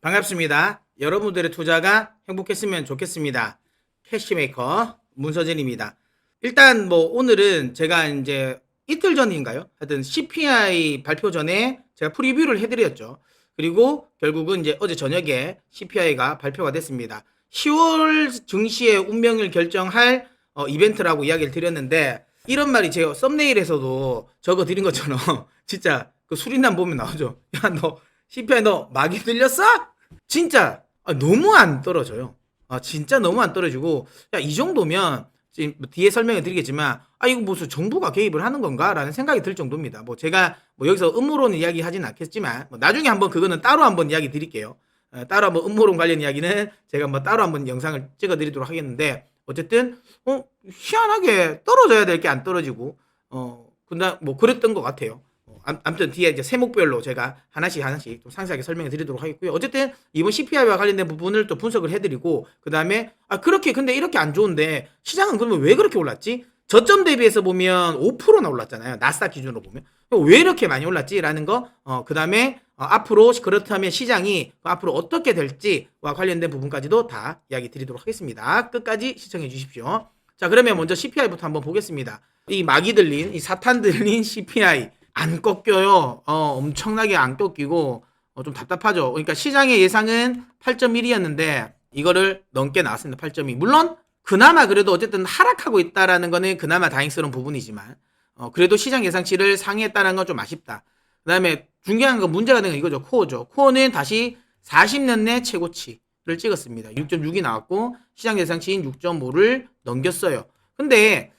반갑습니다. 여러분들의 투자가 행복했으면 좋겠습니다. 캐시메이커 문서진입니다. 일단 오늘은 제가 이제 이틀 전인가요? 하여튼 CPI 발표 전에 제가 프리뷰를 해드렸죠. 그리고 결국은 이제 어제 저녁에 CPI가 발표가 됐습니다. 10월 증시의 운명을 결정할 이벤트라고 이야기를 드렸는데, 이런 말이 제가 썸네일에서도 적어 드린 것처럼 진짜 그 수리남 보면 나오죠. 야, 너 CPI 너 마귀 들렸어? 진짜 너무 안 떨어져요. 진짜 너무 안 떨어지고, 야, 이 정도면 지금 뒤에 설명을 드리겠지만, 이거 무슨 정부가 개입을 하는 건가라는 생각이 들 정도입니다. 제가 여기서 음모론 이야기 하진 않겠지만, 나중에 한번 그거는 따로 한번 이야기 드릴게요. 따로 한번 음모론 관련 이야기는 제가 따로 한번 영상을 찍어 드리도록 하겠는데, 어쨌든 희한하게 떨어져야 될 게 안 떨어지고, 근데 그랬던 것 같아요. 아무튼 뒤에 이제 세목별로 제가 하나씩 좀 상세하게 설명해 드리도록 하겠고요. 어쨌든 이번 CPI와 관련된 부분을 또 분석을 해드리고, 그 다음에 그렇게 근데 이렇게 안 좋은데 시장은 그러면 왜 그렇게 올랐지? 저점 대비해서 보면 5%나 올랐잖아요. 나스닥 기준으로 보면. 왜 이렇게 많이 올랐지라는 거, 그 다음에 앞으로 그렇다면 시장이 앞으로 어떻게 될지와 관련된 부분까지도 다 이야기 드리도록 하겠습니다. 끝까지 시청해 주십시오. 자, 그러면 먼저 CPI부터 한번 보겠습니다. 이 마귀 들린, 이 사탄 들린 CPI 안 꺾여요. 엄청나게 안 꺾이고 좀 답답하죠. 그러니까 시장의 예상은 8.1이었는데 이거를 넘게 나왔습니다. 8.2. 물론 그나마 그래도 어쨌든 하락하고 있다라는 거는 그나마 다행스러운 부분이지만, 그래도 시장 예상치를 상회했다는 건 좀 아쉽다. 그 다음에 중요한 건 문제가 되는 건 이거죠. 코어죠. 코어는 다시 40년 내 최고치를 찍었습니다. 6.6이 나왔고 시장 예상치인 6.5를 넘겼어요. 근데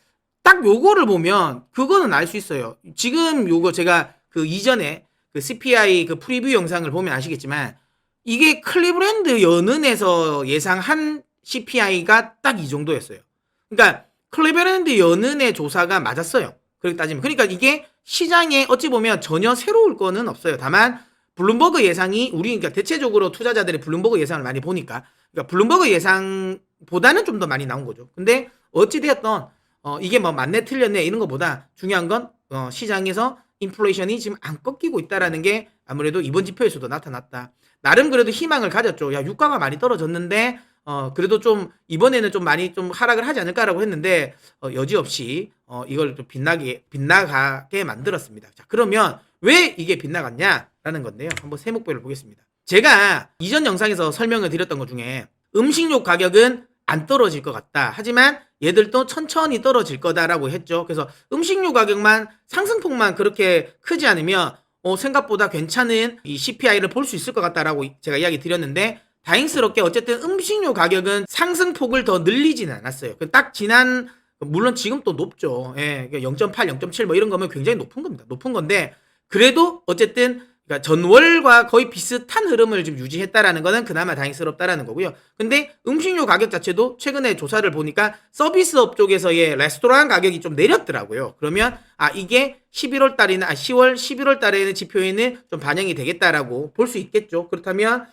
딱 요거를 보면 그거는 알 수 있어요. 지금 요거 제가 그 이전에 그 CPI 그 프리뷰 영상을 보면 아시겠지만, 이게 클리브랜드 연은에서 예상한 CPI가 딱 이 정도였어요. 그러니까 클리브랜드 연은의 조사가 맞았어요. 그렇게 따지면. 그러니까 이게 시장에 어찌 보면 전혀 새로울 거는 없어요. 다만 블룸버그 예상이 그러니까 대체적으로 투자자들이 블룸버그 예상을 많이 보니까, 그러니까 블룸버그 예상보다는 좀 더 많이 나온 거죠. 근데 어찌 되었던 이게 맞네 틀렸네 이런 것보다 중요한 건 시장에서 인플레이션이 지금 안 꺾이고 있다라는 게 아무래도 이번 지표에서도 나타났다. 나름 그래도 희망을 가졌죠. 야, 유가가 많이 떨어졌는데 그래도 좀 이번에는 좀 많이 좀 하락을 하지 않을까라고 했는데 여지없이 이걸 좀 빗나가게 만들었습니다. 자, 그러면 왜 이게 빗나갔냐라는 건데요. 한번 세목별로 보겠습니다. 제가 이전 영상에서 설명을 드렸던 것 중에 음식료 가격은 안 떨어질 것 같다. 하지만 얘들도 천천히 떨어질 거다라고 했죠. 그래서 음식료 가격만 상승폭만 그렇게 크지 않으면 생각보다 괜찮은 이 CPI를 볼 수 있을 것 같다라고 제가 이야기 드렸는데, 다행스럽게 어쨌든 음식료 가격은 상승폭을 더 늘리지는 않았어요. 딱 지난, 물론 지금 또 높죠. 예, 0.8, 0.7 이런 거면 굉장히 높은 겁니다. 높은 건데 그래도 어쨌든 그러니까 전월과 거의 비슷한 흐름을 지금 유지했다라는 거는 그나마 다행스럽다라는 거고요. 근데 음식료 가격 자체도 최근에 조사를 보니까 서비스업 쪽에서의 레스토랑 가격이 좀 내렸더라고요. 그러면 이게 11월 달이나 10월, 11월 달에는 지표에는 좀 반영이 되겠다라고 볼 수 있겠죠. 그렇다면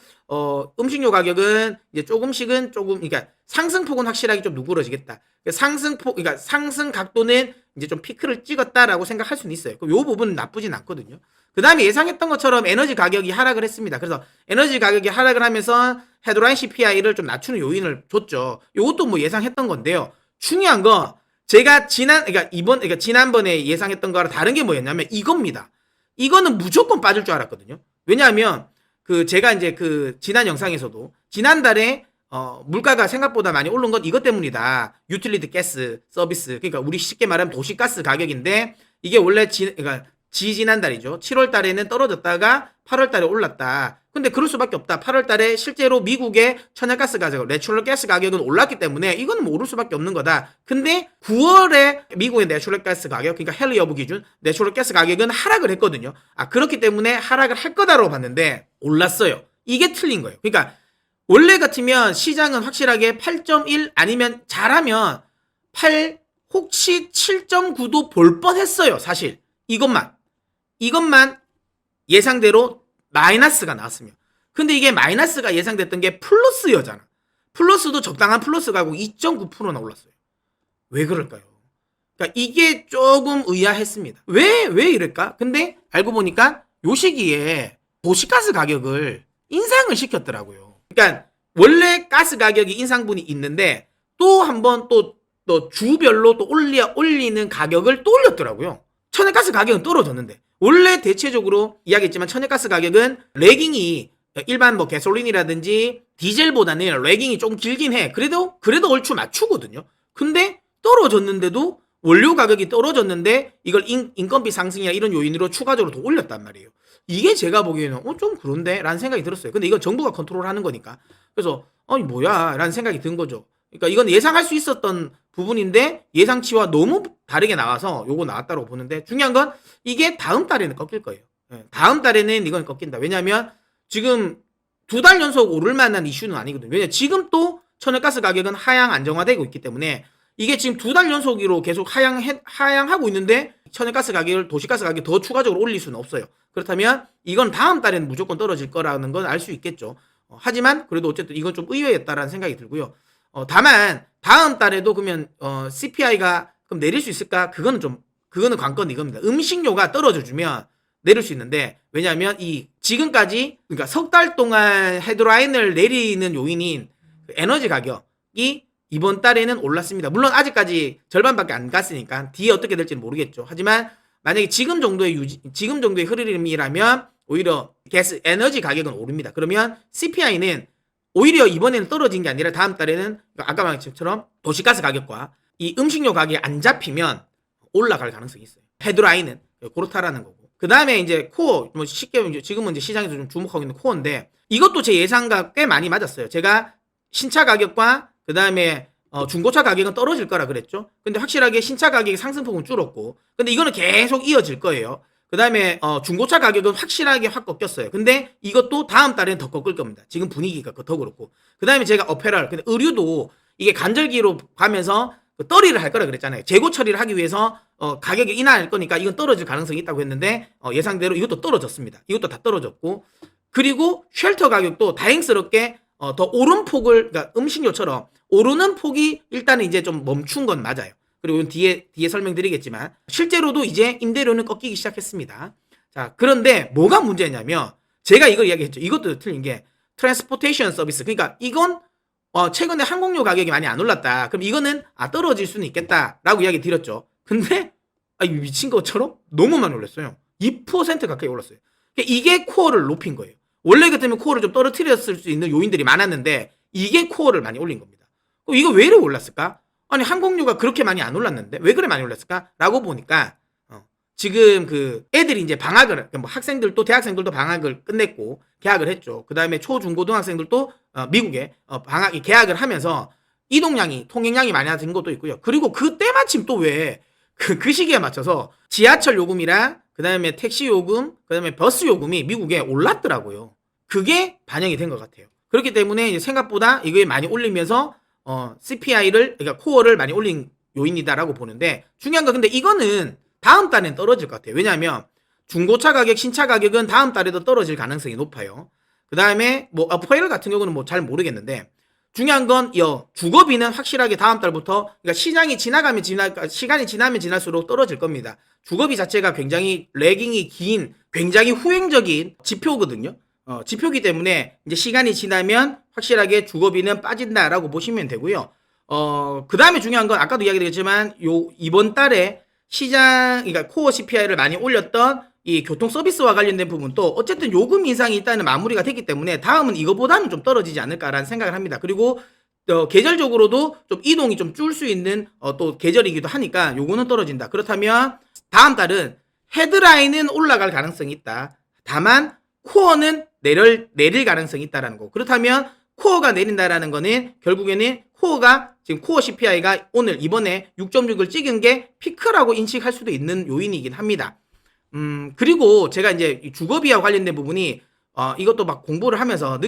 음식료 가격은 이제 조금씩은 그러니까 상승폭은 확실하게 좀 누그러지겠다. 그러니까 상승 각도는 이제 좀 피크를 찍었다라고 생각할 수는 있어요. 그럼 요 부분은 나쁘진 않거든요. 그 다음에 예상했던 것처럼 에너지 가격이 하락을 했습니다. 그래서 에너지 가격이 하락을 하면서 헤드라인 CPI를 좀 낮추는 요인을 줬죠. 요것도 예상했던 건데요. 중요한 건 제가 지난번에 예상했던 거랑 다른 게 뭐였냐면 이겁니다. 이거는 무조건 빠질 줄 알았거든요. 왜냐하면 제가 이제 지난 영상에서도 지난달에 물가가 생각보다 많이 오른 건 이것 때문이다. 유틸리티 가스 서비스, 그러니까 우리 쉽게 말하면 도시가스 가격인데, 이게 원래 그러니까 지난달이죠. 7월 달에는 떨어졌다가 8월 달에 올랐다. 근데 그럴 수밖에 없다. 8월 달에 실제로 미국의 천연가스 가격, 내추럴 가스 가격은 올랐기 때문에 이건 오를 수밖에 없는 거다. 근데 9월에 미국의 내추럴 가스 가격, 그러니까 헨리 여부 기준 내추럴 가스 가격은 하락을 했거든요. 그렇기 때문에 하락을 할 거다라고 봤는데 올랐어요. 이게 틀린 거예요. 그러니까 원래 같으면 시장은 확실하게 8.1 아니면 잘하면 8, 혹시 7.9도 볼 뻔했어요. 사실 이것만 예상대로 마이너스가 나왔으면. 근데 이게 마이너스가 예상됐던 게 플러스여잖아. 플러스도 적당한 플러스가 고 2.9%나 올랐어요. 왜 그럴까요? 그러니까 이게 조금 의아했습니다. 왜 이럴까? 근데 알고 보니까 요 시기에 도시가스 가격을 인상을 시켰더라고요. 그러니까 원래 가스 가격이 인상분이 있는데 또 한번 또 주별로 또 올리는 가격을 또 올렸더라고요. 천연가스 가격은 떨어졌는데 원래 대체적으로 이야기했지만 천연가스 가격은 레깅이 일반 뭐 가솔린이라든지 디젤보다는 레깅이 좀 길긴 해. 그래도 얼추 맞추거든요. 근데 떨어졌는데도 원료 가격이 떨어졌는데 이걸 인건비 상승이나 이런 요인으로 추가적으로 더 올렸단 말이에요. 이게 제가 보기에는 좀 그런데? 라는 생각이 들었어요. 근데 이건 정부가 컨트롤하는 거니까. 그래서 뭐야? 라는 생각이 든 거죠. 그러니까 이건 예상할 수 있었던 부분인데 예상치와 너무 다르게 나와서 요거 나왔다고 보는데 중요한 건 이게 다음 달에는 꺾일 거예요. 다음 달에는 이건 꺾인다. 왜냐면 지금 2달 연속 오를 만한 이슈는 아니거든요. 왜냐면 지금 또 천연가스 가격은 하향 안정화되고 있기 때문에 이게 지금 2달 연속으로 계속 하향하고 있는데 천연가스 가격을 도시가스 가격이 더 추가적으로 올릴 수는 없어요. 그렇다면 이건 다음 달에는 무조건 떨어질 거라는 건 알 수 있겠죠. 하지만 그래도 어쨌든 이건 좀 의외였다라는 생각이 들고요. 다만 다음 달에도 그러면 CPI가 그럼 내릴 수 있을까? 그거는 관건이 이겁니다. 음식료가 떨어져 주면 내릴 수 있는데 왜냐하면 이 지금까지 그러니까 석 달 동안 헤드라인을 내리는 요인인 에너지 가격이 이번 달에는 올랐습니다. 물론 아직까지 절반밖에 안 갔으니까 뒤에 어떻게 될지는 모르겠죠. 하지만 만약에 지금 정도의 흐름이라면 오히려 에너지 가격은 오릅니다. 그러면 CPI는 오히려 이번에는 떨어진 게 아니라 다음 달에는 아까 말한 것처럼 도시가스 가격과 이 음식료 가격이 안 잡히면 올라갈 가능성이 있어요. 헤드라인은 그렇다라는 거고. 그 다음에 이제 코어, 뭐 쉽게 지금은 이제 시장에서 좀 주목하고 있는 코어인데 이것도 제 예상과 꽤 많이 맞았어요. 제가 신차 가격과 그 다음에 중고차 가격은 떨어질 거라 그랬죠. 근데 확실하게 신차 가격의 상승폭은 줄었고, 근데 이거는 계속 이어질 거예요. 그 다음에 중고차 가격은 확실하게 확 꺾였어요. 근데 이것도 다음 달에는 더 꺾을 겁니다. 지금 분위기가 더 그렇고. 그 다음에 제가 어페럴, 근데 의류도 이게 간절기로 가면서 떨이를 할 거라 그랬잖아요. 재고 처리를 하기 위해서 가격이 인하할 거니까 이건 떨어질 가능성이 있다고 했는데 예상대로 이것도 떨어졌습니다. 이것도 다 떨어졌고, 그리고 쉘터 가격도 다행스럽게 더 오른 폭을, 그러니까 음식료처럼 오르는 폭이 일단은 이제 좀 멈춘 건 맞아요. 그리고 뒤에 설명드리겠지만 실제로도 이제 임대료는 꺾이기 시작했습니다. 자, 그런데 뭐가 문제냐면 제가 이걸 이야기했죠. 이것도 틀린 게 트랜스포테이션 서비스. 그러니까 이건 최근에 항공료 가격이 많이 안 올랐다. 그럼 이거는 떨어질 수는 있겠다라고 이야기 드렸죠. 근데 미친 것처럼 너무 많이 올랐어요. 2% 가까이 올랐어요. 그러니까 이게 코어를 높인 거예요. 원래 같으면 코어를 좀 떨어뜨렸을 수 있는 요인들이 많았는데 이게 코어를 많이 올린 겁니다. 이거 왜 이렇게 올랐을까? 아니 항공료가 그렇게 많이 안 올랐는데 왜 그래 많이 올랐을까? 라고 보니까 지금 그 애들이 이제 방학을 뭐 학생들도 대학생들도 방학을 끝냈고 개학을 했죠. 그 다음에 초중고등학생들도 미국에 방학이 개학을 하면서 이동량이 통행량이 많아진 것도 있고요. 그리고 그때 마침 또 왜 그 시기에 맞춰서 지하철 요금이랑 그 다음에 택시 요금, 그 다음에 버스 요금이 미국에 올랐더라고요. 그게 반영이 된 것 같아요. 그렇기 때문에 이제 생각보다 이게 많이 올리면서 CPI를, 그러니까 코어를 많이 올린 요인이다라고 보는데 중요한 건 근데 이거는 다음 달엔 떨어질 것 같아요. 왜냐하면 중고차 가격, 신차 가격은 다음 달에도 떨어질 가능성이 높아요. 그 다음에 뭐 어퍼레일 같은 경우는 뭐 잘 모르겠는데 중요한 건 주거비는 확실하게 다음 달부터, 그러니까 시간이 지나면 지날수록 떨어질 겁니다. 주거비 자체가 굉장히 레깅이 긴, 굉장히 후행적인 지표거든요. 지표기 때문에 이제 시간이 지나면 확실하게 주거비는 빠진다라고 보시면 되고요. 그 다음에 중요한 건 아까도 이야기드렸지만 이번 달에 그러니까 코어 CPI를 많이 올렸던 이 교통 서비스와 관련된 부분도 어쨌든 요금 인상이 일단은 마무리가 됐기 때문에 다음은 이거보다는 좀 떨어지지 않을까라는 생각을 합니다. 그리고 계절적으로도 좀 이동이 좀 줄 수 있는 또 계절이기도 하니까 요거는 떨어진다. 그렇다면 다음 달은 헤드라인은 올라갈 가능성이 있다. 다만 코어는 내릴 가능성이 있다라는 거. 그렇다면 코어가 내린다라는 거는 결국에는 코어가 지금 코어 CPI가 이번에 6.6을 찍은 게 피크라고 인식할 수도 있는 요인이긴 합니다. 그리고 제가 이제 주거비와 관련된 부분이 이것도 막 공부를 하면서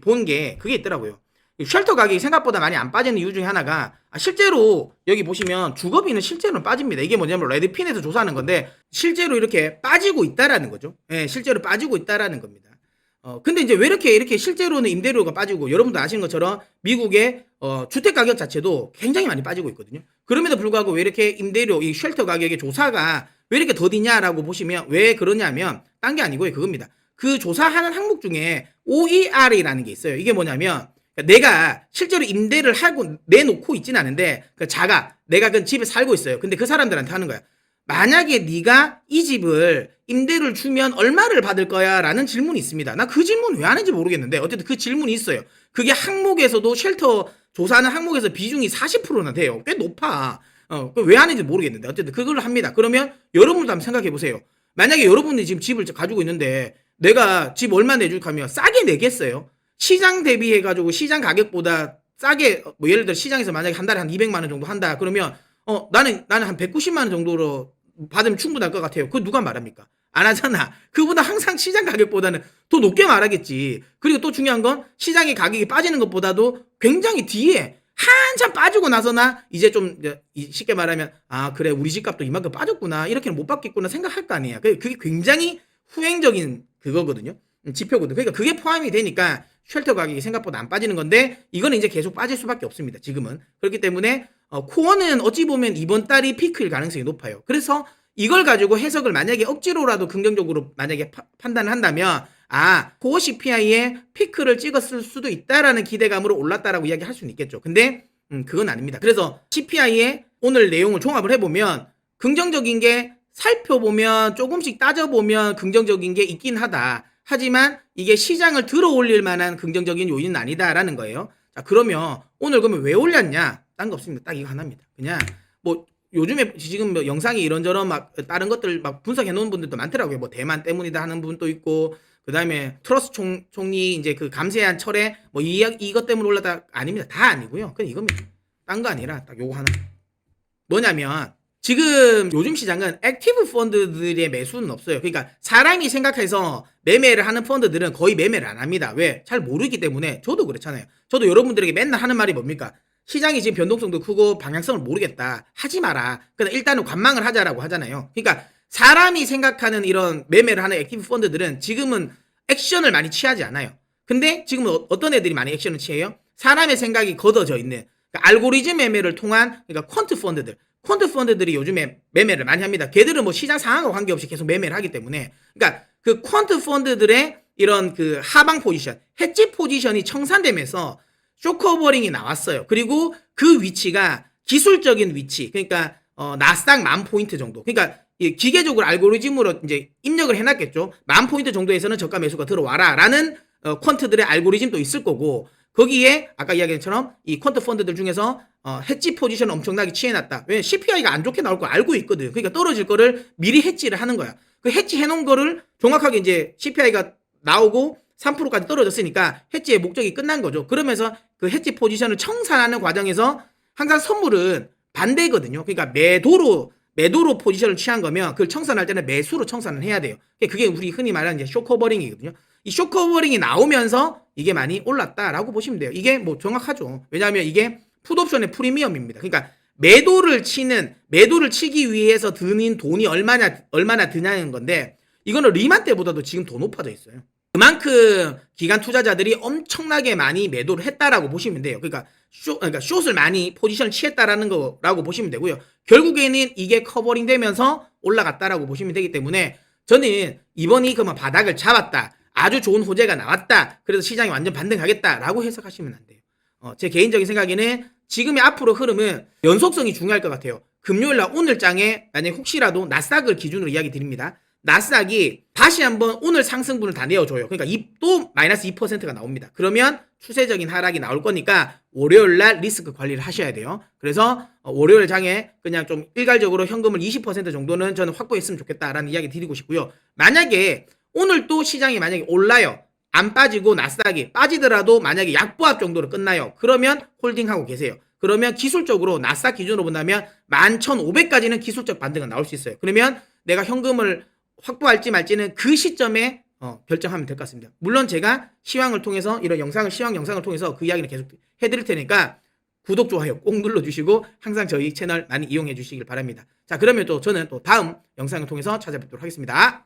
본 게 그게 있더라고요. 쉘터 가격이 생각보다 많이 안 빠지는 이유 중에 하나가 실제로 여기 보시면 주거비는 실제로는 빠집니다. 이게 뭐냐면 레드핀에서 조사하는 건데 실제로 이렇게 빠지고 있다라는 거죠. 예, 실제로 빠지고 있다라는 겁니다. 근데 이제 왜 이렇게 실제로는 임대료가 빠지고 여러분도 아시는 것처럼 미국의 주택 가격 자체도 굉장히 많이 빠지고 있거든요. 그럼에도 불구하고 왜 이렇게 임대료, 이 쉘터 가격의 조사가 왜 이렇게 더디냐라고 보시면 왜 그러냐면 딴 게 아니고요. 그겁니다. 그 조사하는 항목 중에 OER이라는 게 있어요. 이게 뭐냐면 내가 실제로 임대를 하고 내놓고 있지는 않은데 내가 그 집에 살고 있어요. 근데 그 사람들한테 하는 거야. 만약에 네가 이 집을 임대를 주면 얼마를 받을 거야? 라는 질문이 있습니다. 나 그 질문 왜 하는지 모르겠는데 어쨌든 그 질문이 있어요. 그게 항목에서도 쉘터 조사하는 항목에서 비중이 40%나 돼요. 꽤 높아. 왜 하는지 모르겠는데 어쨌든 그걸 합니다. 그러면 여러분도 한번 생각해 보세요. 만약에 여러분이 지금 집을 가지고 있는데 내가 집 얼마 내줄까 하면 싸게 내겠어요? 시장 대비해가지고 시장 가격보다 싸게 뭐 예를 들어 시장에서 만약에 한 달에 한 200만 원 정도 한다 그러면 나는 한 190만 원 정도로 받으면 충분할 것 같아요. 그거 누가 말합니까? 안 하잖아. 그보다 항상 시장 가격보다는 더 높게 말하겠지. 그리고 또 중요한 건 시장의 가격이 빠지는 것보다도 굉장히 뒤에 한참 빠지고 나서나 이제 좀 쉽게 말하면 그래 우리 집값도 이만큼 빠졌구나 이렇게는 못 받겠구나 생각할 거 아니야. 그게 굉장히 후행적인 그거거든요. 지표거든. 그러니까 그게 포함이 되니까 쉘터 가격이 생각보다 안 빠지는 건데 이거는 이제 계속 빠질 수밖에 없습니다. 지금은. 그렇기 때문에 코어는 어찌 보면 이번 달이 피크일 가능성이 높아요. 그래서 이걸 가지고 해석을 만약에 억지로라도 긍정적으로 만약에 판단을 한다면 코어 CPI에 피크를 찍었을 수도 있다라는 기대감으로 올랐다라고 이야기할 수는 있겠죠. 근데 그건 아닙니다. 그래서 CPI의 오늘 내용을 종합을 해보면 긍정적인 게 살펴보면 조금씩 따져보면 긍정적인 게 있긴 하다. 하지만 이게 시장을 들어 올릴 만한 긍정적인 요인은 아니다라는 거예요. 자, 그러면 오늘 그러면 왜 올렸냐? 딴 거 없습니다. 딱 이거 하나입니다. 그냥 뭐 요즘에 지금 뭐 영상이 이런저런 막 다른 것들 막 분석해 놓은 분들도 많더라고요. 뭐 대만 때문이다 하는 분도 있고 그다음에 트러스 총리 이제 그 감세한 철에 뭐 이것 때문에 올랐다 아닙니다. 다 아니고요. 그냥 이겁니다. 딴 거 아니라 딱 요거 하나. 뭐냐면 지금 요즘 시장은 액티브 펀드들의 매수는 없어요. 그러니까 사람이 생각해서 매매를 하는 펀드들은 거의 매매를 안 합니다. 왜? 잘 모르기 때문에. 저도 그렇잖아요. 저도 여러분들에게 맨날 하는 말이 뭡니까? 시장이 지금 변동성도 크고 방향성을 모르겠다. 하지 마라. 그냥 일단은 관망을 하자라고 하잖아요. 그러니까 사람이 생각하는 이런 매매를 하는 액티브 펀드들은 지금은 액션을 많이 취하지 않아요. 근데 지금은 어떤 애들이 많이 액션을 취해요? 사람의 생각이 걷어져 있는 그러니까 알고리즘 매매를 통한 그러니까 퀀트 펀드들. 퀀트 펀드들이 요즘에 매매를 많이 합니다. 걔들은 뭐 시장 상황과 관계없이 계속 매매를 하기 때문에 그러니까 그 퀀트 펀드들의 이런 그 하방 포지션, 해지 포지션이 청산되면서 쇼커버링이 나왔어요. 그리고 그 위치가 기술적인 위치, 그러니까 나스닥 10,000포인트 정도. 그러니까 기계적으로 알고리즘으로 이제 입력을 해놨겠죠. 10,000포인트 정도에서는 저가 매수가 들어와라라는 퀀트들의 알고리즘도 있을 거고 거기에 아까 이야기한 것처럼 이 퀀트 펀드들 중에서 해지 포지션을 엄청나게 취해놨다. 왜냐면 CPI가 안 좋게 나올 걸 알고 있거든. 그러니까 떨어질 거를 미리 해지를 하는 거야. 그 해지 해놓은 거를 정확하게 이제 CPI가 나오고 3%까지 떨어졌으니까 해지의 목적이 끝난 거죠. 그러면서 그 해지 포지션을 청산하는 과정에서 항상 선물은 반대거든요. 그러니까 매도로 포지션을 취한 거면 그걸 청산할 때는 매수로 청산을 해야 돼요. 그게 우리 흔히 말하는 이제 쇼커버링이거든요. 이 쇼커버링이 나오면서 이게 많이 올랐다라고 보시면 돼요. 이게 뭐 정확하죠. 왜냐하면 이게 풋옵션의 프리미엄입니다. 그러니까 매도를 치기 위해서 드는 돈이 얼마나 드냐는 건데 이거는 리만 때보다도 지금 더 높아져 있어요. 그만큼 기관 투자자들이 엄청나게 많이 매도를 했다라고 보시면 돼요. 그러니까 숏을 많이 포지션을 취했다라는 거라고 보시면 되고요. 결국에는 이게 커버링 되면서 올라갔다라고 보시면 되기 때문에 저는 이번이 그만 바닥을 잡았다. 아주 좋은 호재가 나왔다. 그래서 시장이 완전 반등하겠다라고 해석하시면 안 돼요. 제 개인적인 생각에는 지금의 앞으로 흐름은 연속성이 중요할 것 같아요. 금요일날 오늘 장에 만약 혹시라도 나스닥을 기준으로 이야기 드립니다. 나스닥이 다시 한번 오늘 상승분을 다 내어줘요. 그러니까 또 마이너스 2%가 나옵니다. 그러면 추세적인 하락이 나올 거니까 월요일날 리스크 관리를 하셔야 돼요. 그래서 월요일 장에 그냥 좀 일괄적으로 현금을 20% 정도는 저는 확보했으면 좋겠다라는 이야기 드리고 싶고요. 만약에 오늘 또 시장이 만약에 올라요. 안 빠지고 나스닥이 빠지더라도 만약에 약보합 정도로 끝나요. 그러면 홀딩하고 계세요. 그러면 기술적으로 나스닥 기준으로 본다면 11,500까지는 기술적 반등은 나올 수 있어요. 그러면 내가 현금을 확보할지 말지는 그 시점에 결정하면 될 것 같습니다. 물론 제가 시황을 통해서 이런 시황 영상을 통해서 그 이야기를 계속 해드릴 테니까 구독, 좋아요 꼭 눌러주시고 항상 저희 채널 많이 이용해 주시길 바랍니다. 자, 그러면 또 저는 또 다음 영상을 통해서 찾아뵙도록 하겠습니다.